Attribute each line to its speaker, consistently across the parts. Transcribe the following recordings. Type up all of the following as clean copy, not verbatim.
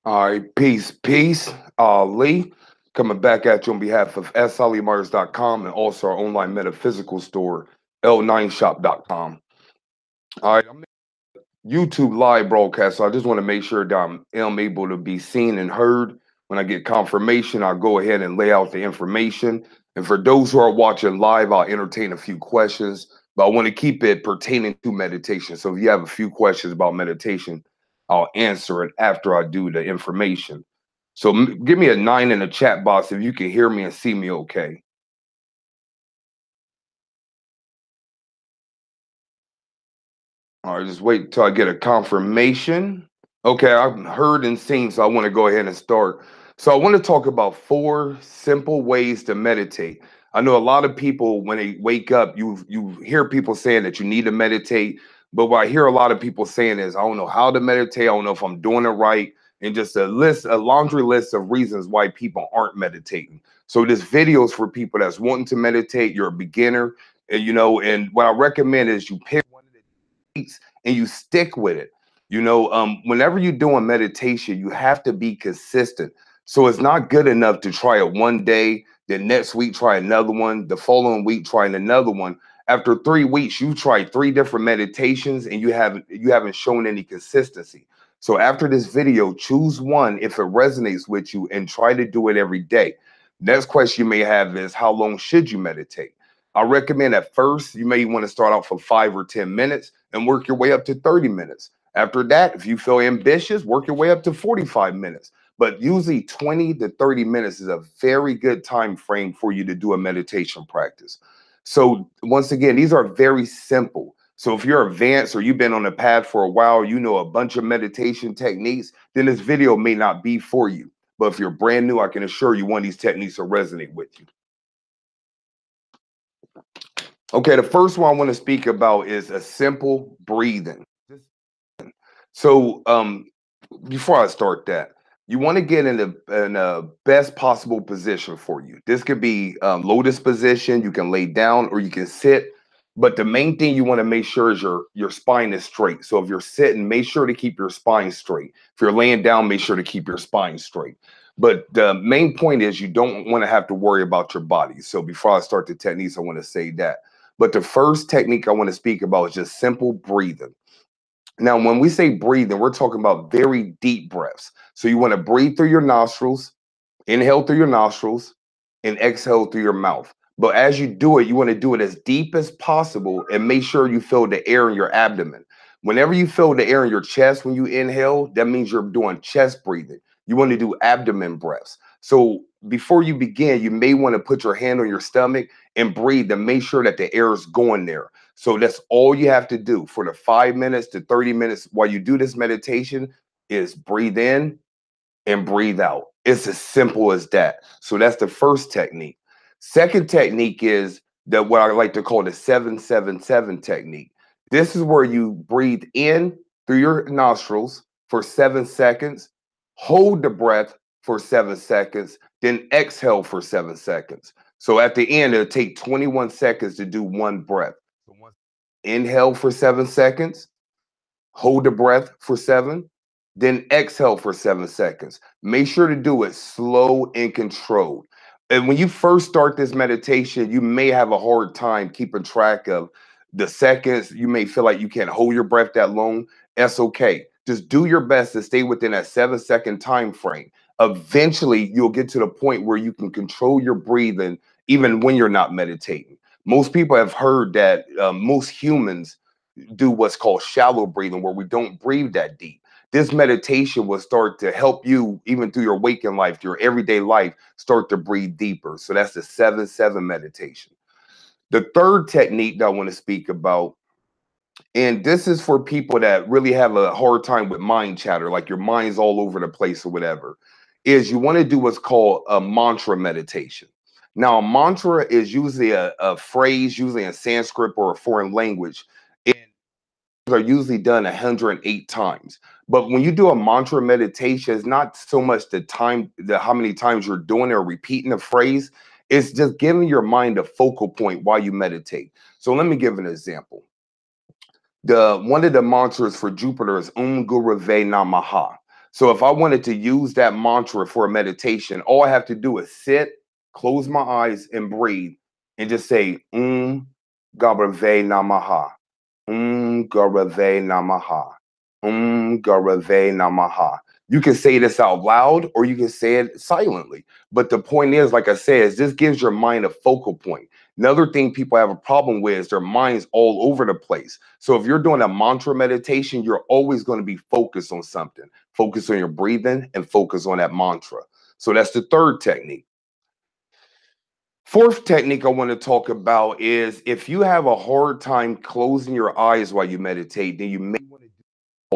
Speaker 1: All right, peace. Ali, coming back at you on behalf of sollymartins.com and also our online metaphysical store, l9shop.com. All right, I'm YouTube live broadcast, so I just want to make sure that I'm able to be seen and heard. When I get confirmation, I'll go ahead and lay out the information. And for those who are watching live, I'll entertain a few questions, but I want to keep it pertaining to meditation. So if you have a few questions about meditation, I'll answer it after I do the information. So give me a 9 in the chat box if you can hear me and see me okay. All right, just wait until I get a confirmation. Okay, I've heard and seen, so I want to go ahead and start. So I want to talk about 4 simple ways to meditate. I know a lot of people when they wake up, you hear people saying that you need to meditate, but what I hear a lot of people saying is I don't know how to meditate, I don't know if I'm doing it right, and just a laundry list of reasons why people aren't meditating. So this video is for people that's wanting to meditate, you're a beginner, and and what I recommend is you pick one of the and you stick with it. Whenever you're doing meditation, you have to be consistent. So it's not good enough to try it one day, then next week try another one, the following week trying another one. After 3 weeks, you tried 3 different meditations and you haven't shown any consistency. So after this video, choose one if it resonates with you and try to do it every day. Next question you may have is how long should you meditate? I recommend at first you may want to start out for 5 or 10 minutes and work your way up to 30 minutes. After that, if you feel ambitious, work your way up to 45 minutes. But usually 20 to 30 minutes is a very good time frame for you to do a meditation practice. So once again, these are very simple. So if you're advanced or you've been on the path for a while, you know a bunch of meditation techniques, then this video may not be for you. But if you're brand new, I can assure you one of these techniques will resonate with you. Okay, the first one I want to speak about is a simple breathing. So, before I start that, you want to get in a best possible position for you. This could be lotus position. You can lay down or you can sit. But the main thing you want to make sure is your spine is straight. So if you're sitting, make sure to keep your spine straight. If you're laying down, make sure to keep your spine straight. But the main point is you don't want to have to worry about your body. So before I start the techniques, I want to say that. But the first technique I want to speak about is just simple breathing. Now, when we say breathing, we're talking about very deep breaths. So you want to breathe through your nostrils, inhale through your nostrils, and exhale through your mouth. But as you do it, you want to do it as deep as possible and make sure you feel the air in your abdomen. Whenever you feel the air in your chest when you inhale, that means you're doing chest breathing. You want to do abdomen breaths. So before you begin, you may want to put your hand on your stomach and breathe and make sure that the air is going there. So that's all you have to do for the 5 minutes to 30 minutes while you do this meditation is breathe in and breathe out. It's as simple as that. So that's the first technique. Second technique is that what I like to call the 777 technique. This is where you breathe in through your nostrils for 7 seconds, hold the breath for 7 seconds, then exhale for 7 seconds. So at the end, it'll take 21 seconds to do one breath. So inhale for 7 seconds, hold the breath for 7, then exhale for 7 seconds. Make sure to do it slow and controlled. And when you first start this meditation, you may have a hard time keeping track of the seconds. You may feel like you can't hold your breath that long. That's okay. Just do your best to stay within that 7 second time frame. Eventually, you'll get to the point where you can control your breathing even when you're not meditating. Most people have heard that most humans do what's called shallow breathing, where we don't breathe that deep. This meditation will start to help you, even through your waking life, your everyday life, start to breathe deeper. So that's the 7-7 meditation. The third technique that I want to speak about, and this is for people that really have a hard time with mind chatter, like your mind's all over the place or whatever, is you want to do what's called a mantra meditation. Now, a mantra is usually a phrase, usually in Sanskrit or a foreign language, are usually done 108 times. But when you do a mantra meditation, it's not so much the time, how many times you're doing it or repeating the phrase. It's just giving your mind a focal point while you meditate. So let me give an example. The one of the mantras for Jupiter is Guru Ve Namaha. So if I wanted to use that mantra for a meditation, all I have to do is sit, close my eyes, and breathe, and just say Garave Namaha. Garave Namaha. Garave Namaha. You can say this out loud or you can say it silently. But the point is, like I said, is this gives your mind a focal point. Another thing people have a problem with is their mind's all over the place. So if you're doing a mantra meditation, you're always going to be focused on something. Focus on your breathing and focus on that mantra. So that's the third technique. Fourth technique I want to talk about is if you have a hard time closing your eyes while you meditate, then you may want to do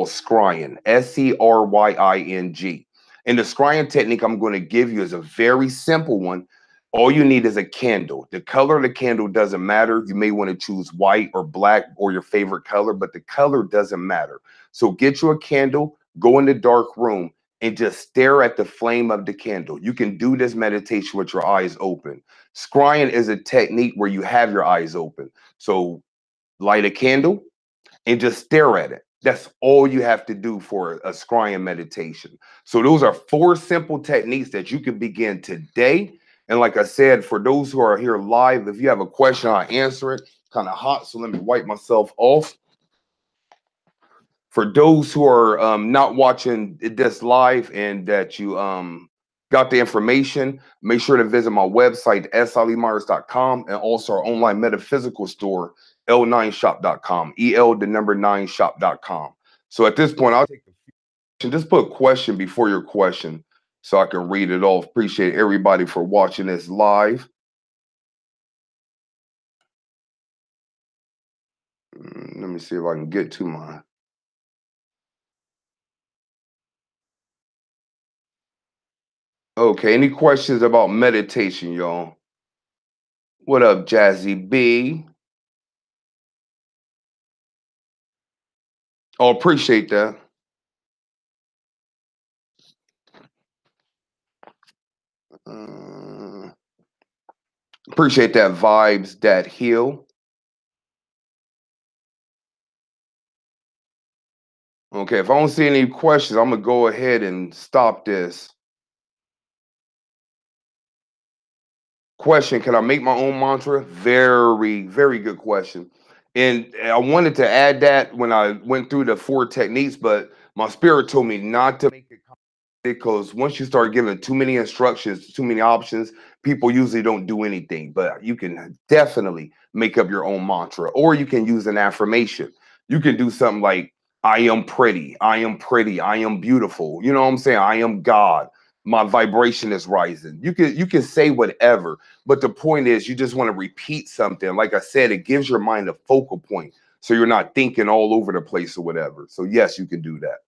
Speaker 1: scrying, Scrying. And the scrying technique I'm going to give you is a very simple one. All you need is a candle. The color of the candle doesn't matter. You may want to choose white or black or your favorite color, but the color doesn't matter. So get you a candle, go in the dark room, and just stare at the flame of the candle. You can do this meditation with your eyes open. Scrying is a technique where you have your eyes open. So light a candle and just stare at it. That's all you have to do for a scrying meditation. So those are four simple techniques that you can begin today. And like I said, for those who are here live, if you have a question, I'll answer it. Kind of hot, so let me wipe myself off. For those who are not watching this live and that you got the information, make sure to visit my website, salimyers.com, and also our online metaphysical store, l9shop.com, el9shop.com. So at this point, I'll take the question. Just put question before your question so I can read it off. Appreciate everybody for watching this live. Let me see if I can get to mine. Okay, any questions about meditation, y'all? What up, Jazzy B? Oh, appreciate that. Uh, Appreciate that vibes that heal. Okay, if I don't see any questions, I'm gonna go ahead and stop this. Question, can I make my own mantra? Very, very good question. And I wanted to add that when I went through the four techniques, but my spirit told me not to make it because once you start giving too many instructions, too many options, people usually don't do anything. But you can definitely make up your own mantra, or you can use an affirmation. You can do something like, I am pretty, I am pretty, I am beautiful. You know what I'm saying? I am God. My vibration is rising. You can say whatever, but the point is you just want to repeat something. Like I said, it gives your mind a focal point. So you're not thinking all over the place or whatever. So yes, you can do that.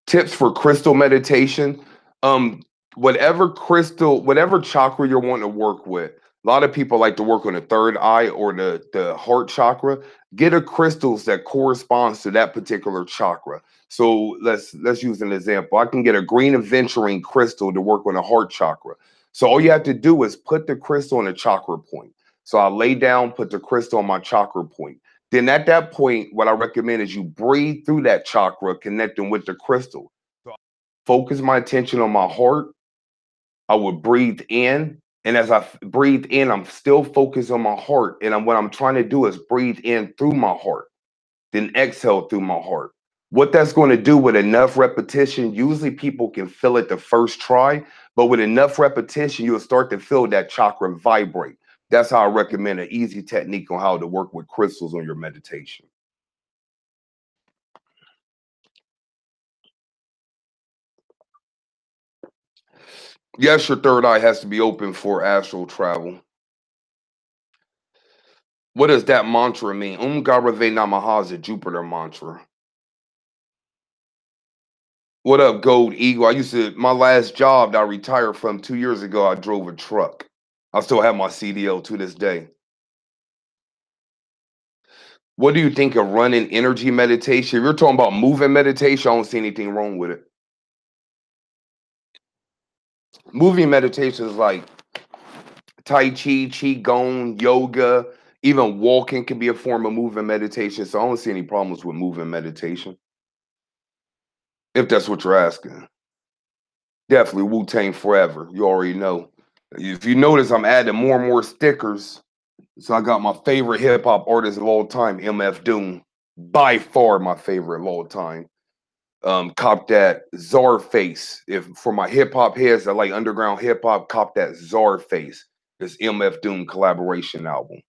Speaker 1: Tips for crystal meditation. Um, whatever chakra you're wanting to work with. A lot of people like to work on the third eye or the heart chakra. Get a crystals that corresponds to that particular chakra. So let's use an example. I can get a green aventurine crystal to work on the heart chakra. So all you have to do is put the crystal on a chakra point. So I lay down, put the crystal on my chakra point. Then at that point, what I recommend is you breathe through that chakra, connecting with the crystal. So I focus my attention on my heart. I would breathe in. And as I breathe in, I'm still focused on my heart. And what I'm trying to do is breathe in through my heart, then exhale through my heart. What that's going to do with enough repetition, usually people can feel it the first try, but with enough repetition, you'll start to feel that chakra vibrate. That's how I recommend an easy technique on how to work with crystals on your meditation. Yes, your third eye has to be open for astral travel. What does that mantra mean? Garave Namaha is a Jupiter mantra. What up, Gold Eagle? My last job that I retired from 2 years ago, I drove a truck. I still have my CDL to this day. What do you think of running energy meditation? If you're talking about moving meditation, I don't see anything wrong with it. Moving meditation is like Tai Chi, Qigong, yoga, even walking can be a form of moving meditation. So I don't see any problems with moving meditation. if that's what you're asking. Definitely Wu-Tang forever. You already know. If you notice, I'm adding more and more stickers. So I got my favorite hip hop artist of all time, MF Doom. By far my favorite of all time. Cop that Czar face. If for my hip hop heads that like underground hip hop, cop that Czar face. This MF Doom collaboration album.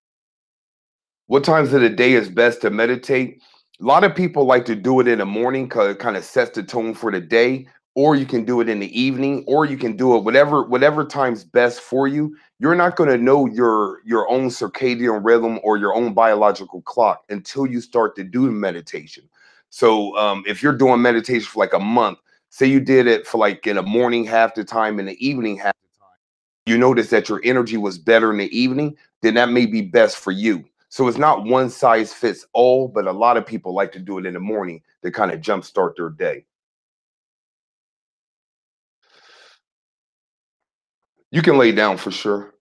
Speaker 1: What times of the day is best to meditate? A lot of people like to do it in the morning because it kind of sets the tone for the day, or you can do it in the evening, or you can do it whatever time's best for you. You're not going to know your own circadian rhythm or your own biological clock until you start to do meditation. So if you're doing meditation for like a month, say you did it for like in the morning half the time, in the evening half the time, you notice that your energy was better in the evening, then that may be best for you. So it's not one size fits all, but a lot of people like to do it in the morning to kind of jumpstart their day. You can lay down for sure.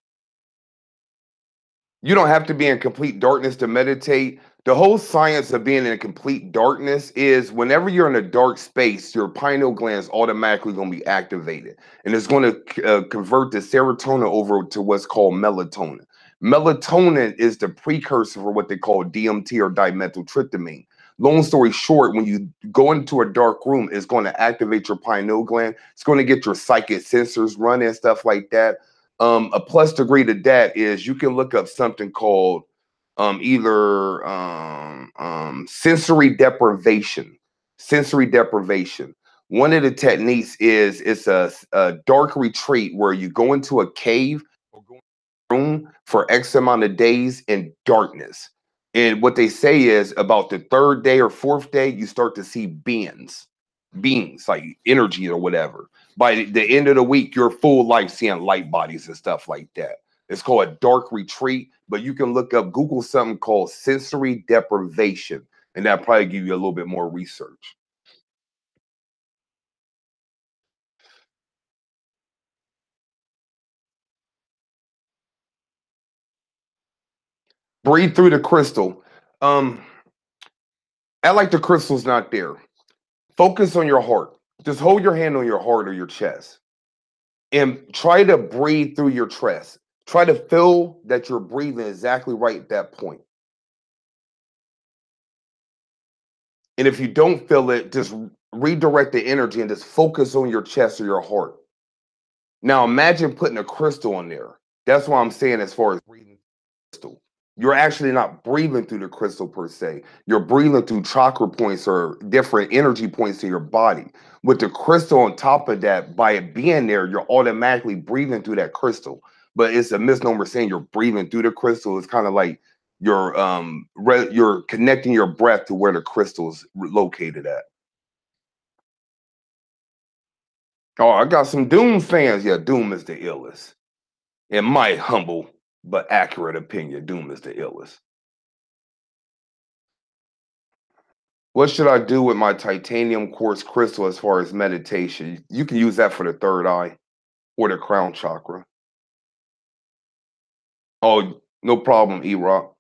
Speaker 1: You don't have to be in complete darkness to meditate. The whole science of being in complete darkness is whenever you're in a dark space, your pineal gland is automatically going to be activated and it's going to convert the serotonin over to what's called melatonin. Melatonin is the precursor for what they call DMT or dimethyltryptamine. Long story short, when you go into a dark room, it's going to activate your pineal gland. It's going to get your psychic sensors running and stuff like that. A plus degree to that is you can look up something called either sensory deprivation. Sensory deprivation. One of the techniques is it's a dark retreat where you go into a cave or go into a room for X amount of days in darkness. And what they say is about the third day or fourth day, you start to see beings like energy or whatever. By the end of the week, you're full life seeing light bodies and stuff like that. It's called a dark retreat, but you can look up, Google something called sensory deprivation, and that'll probably give you a little bit more research. Breathe through the crystal. Um, act like the crystal's not there. Focus on your heart. Just hold your hand on your heart or your chest and try to breathe through your chest. Try to feel that you're breathing exactly right at that point. And if you don't feel it, just redirect the energy and just focus on your chest or your heart. Now imagine putting a crystal on there. That's what I'm saying as far as breathing crystal. You're actually not breathing through the crystal per se. You're breathing through chakra points or different energy points in your body. With the crystal on top of that, by it being there, you're automatically breathing through that crystal. But it's a misnomer saying you're breathing through the crystal. It's kind of like you're connecting your breath to where the crystal's located at. Oh, I got some Doom fans. Yeah, Doom is the illest. In my humble but accurate opinion, Doom is the illest. What should I do with my titanium quartz crystal as far as meditation? You can use that for the third eye or the crown chakra. Oh, no problem, E-Rock.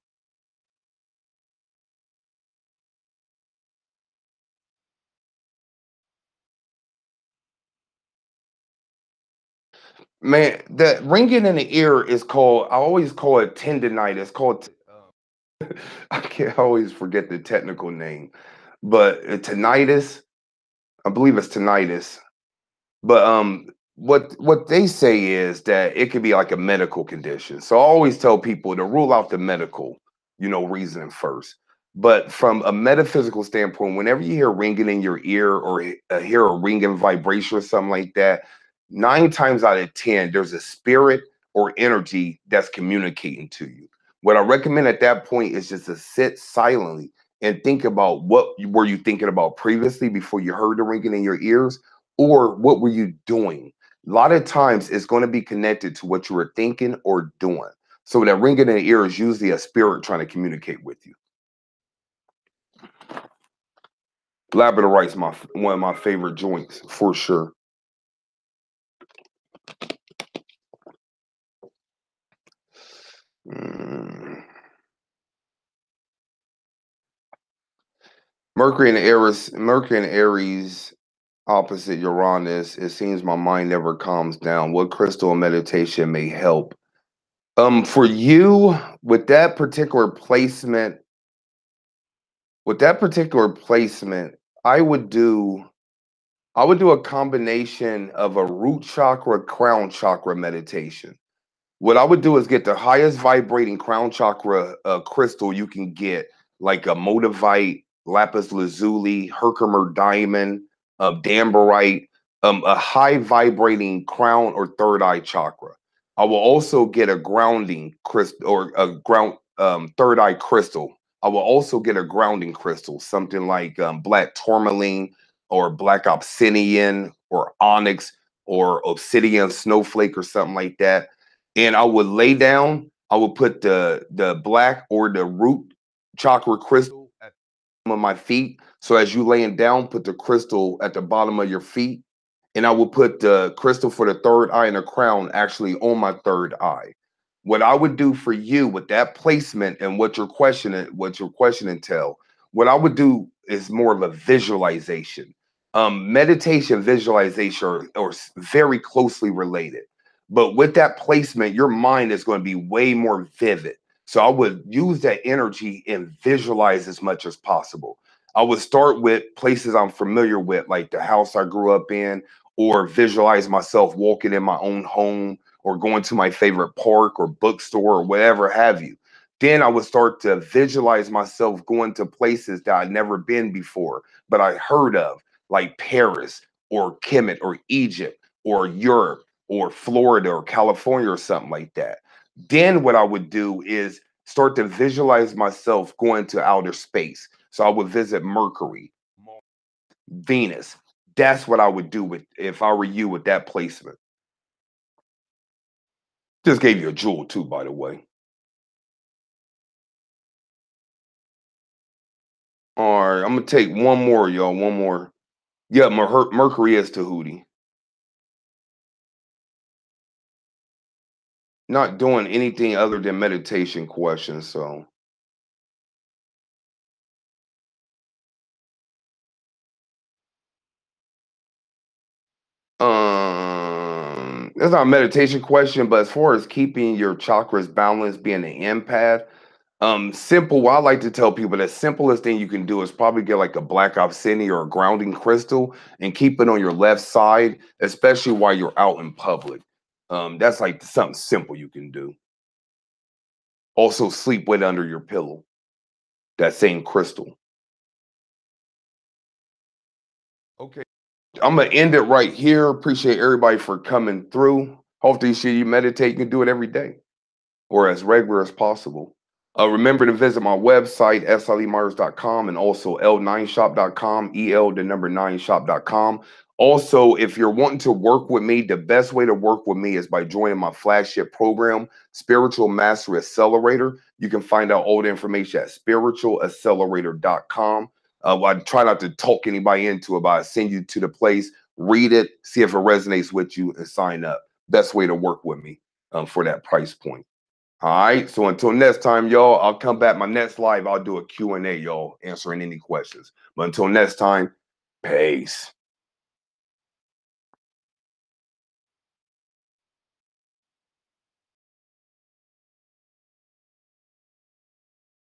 Speaker 1: Man, that ringing in the ear is called, I always call it tendonitis. It's called, I can't always forget the technical name, but tinnitus, I believe it's tinnitus. But what they say is that it could be like a medical condition. So I always tell people to rule out the medical, reasoning first. But from a metaphysical standpoint, whenever you hear ringing in your ear or hear a ringing vibration or something like that, 9 times out of 10, there's a spirit or energy that's communicating to you. What I recommend at that point is just to sit silently and think about were you thinking about previously before you heard the ringing in your ears, or what were you doing? A lot of times it's going to be connected to what you were thinking or doing. So that ringing in the ear is usually a spirit trying to communicate with you. Labradorite's one of my favorite joints for sure. Mm. Mercury and Aries. Mercury and Aries. Opposite Uranus, it seems my mind never calms down. What crystal and meditation may help? For you, with that particular placement, with that particular placement, I would do I would do a combination of a root chakra, crown chakra meditation. What I would do is get the highest vibrating crown chakra crystal you can get, like a Modavite, lapis lazuli, Herkimer diamond, Dambarite, a high vibrating crown or third eye chakra. I will also get a grounding crystal or a ground third eye crystal. I will also get a grounding crystal, something like black tourmaline or black obsidian or onyx or obsidian snowflake or something like that, and I would lay down. I would put the black or the root chakra crystal at the bottom of my feet. So as you laying down, put the crystal at the bottom of your feet, and I will put the crystal for the third eye and the crown actually on my third eye. What I would do for you with that placement and what your questioning tell, what I would do is more of a visualization. Meditation, visualization are very closely related. But with that placement, your mind is going to be way more vivid. So I would use that energy and visualize as much as possible. I would start with places I'm familiar with, like the house I grew up in, or visualize myself walking in my own home or going to my favorite park or bookstore or whatever have you. Then I would start to visualize myself going to places that I'd never been before, but I heard of, like Paris or Kemet or Egypt or Europe or Florida or California or something like that. Then what I would do is start to visualize myself going to outer space. So I would visit Mercury, Venus. That's what I would do with if I were you with that placement. Just gave you a jewel too, by the way. All right, I'm gonna take one more, y'all. One more. Yeah, Mercury is Tahuti. Not doing anything other than meditation questions. So, it's not a meditation question, but as far as keeping your chakras balanced, being an empath, simple. What I like to tell people, the simplest thing you can do is probably get like a black obsidian or a grounding crystal and keep it on your left side, especially while you're out in public. That's like something simple you can do. Also, sleep with under your pillow. That same crystal. Okay. I'm gonna end it right here. Appreciate everybody for coming through. Hopefully, you meditate. You can do it every day or as regular as possible. Remember to visit my website, slemyers.com, and also l9shop.com, the number 9shop.com. Also, if you're wanting to work with me, the best way to work with me is by joining my flagship program, Spiritual Mastery Accelerator. You can find out all the information at spiritualaccelerator.com. Well, I try not to talk anybody into it, but I send you to the place, read it, see if it resonates with you, and sign up. Best way to work with me for that price point. All right. So until next time, y'all, I'll come back. My next live, I'll do a Q&A, y'all, answering any questions. But until next time, peace.